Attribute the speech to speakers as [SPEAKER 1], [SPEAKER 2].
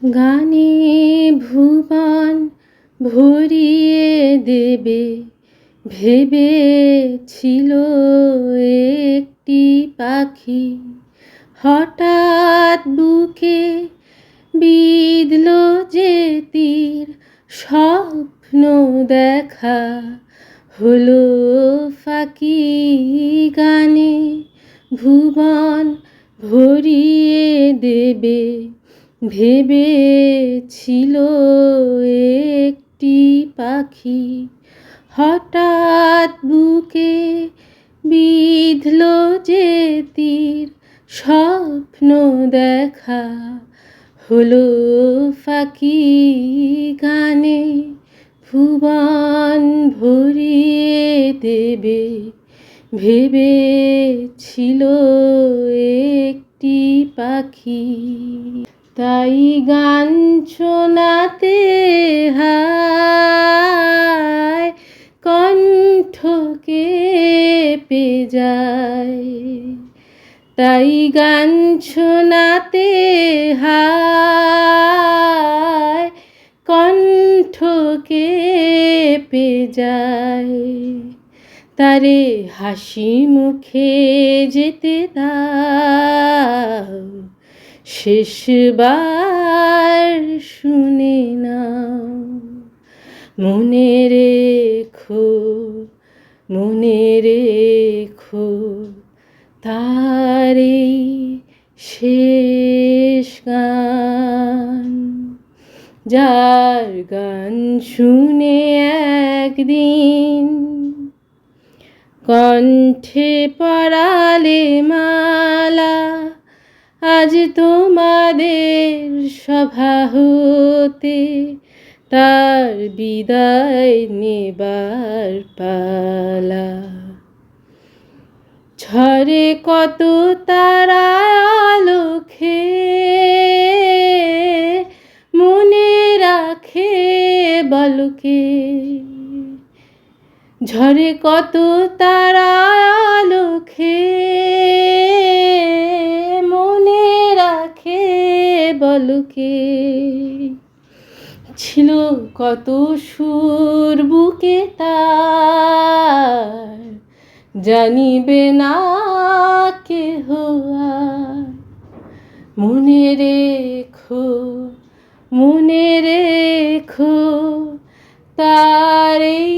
[SPEAKER 1] গানে ভুবন ভরিয়ে দেবে ভেবেছিল একটি পাখি, হঠাৎ বুকে বিঁধল যে তীর, স্বপ্ন দেখা হলো ফাঁকি। গানে ভুবন ভরিয়ে দেবে ভেবেছিল একটি পাখি, হঠাৎ বুকে বিঁধল যে তীর, স্বপ্ন দেখা হলো ফাঁকি। গানে ভুবন ভরিয়ে দেবে ভেবেছিল একটি পাখি। তাই গান শোনাতে হায় কণ্ঠ কেঁপে যায়, তাই গান শোনাতে হায় কণ্ঠ কেঁপে যায়। তারে হাসি মুখে যেতে দাও, শেষবার শুনে নাও। মনে রেখো, মনে রেখো, তার এই শেষ গান। যার গান শুনে একদিন কণ্ঠে পরালে মালা, আজ তোমাদের সভা হতে তার বিদায় নেবার পালা। ঝরে কত তারা আলোকে মনে রাখে বলকে, ঝরে কত তারা আলোকে মনে রাখে বলকে। ছিল কত সুর বুকে তার, জানিবে না কেহ আর। মনে রেখো, মনে রেখো, তার এই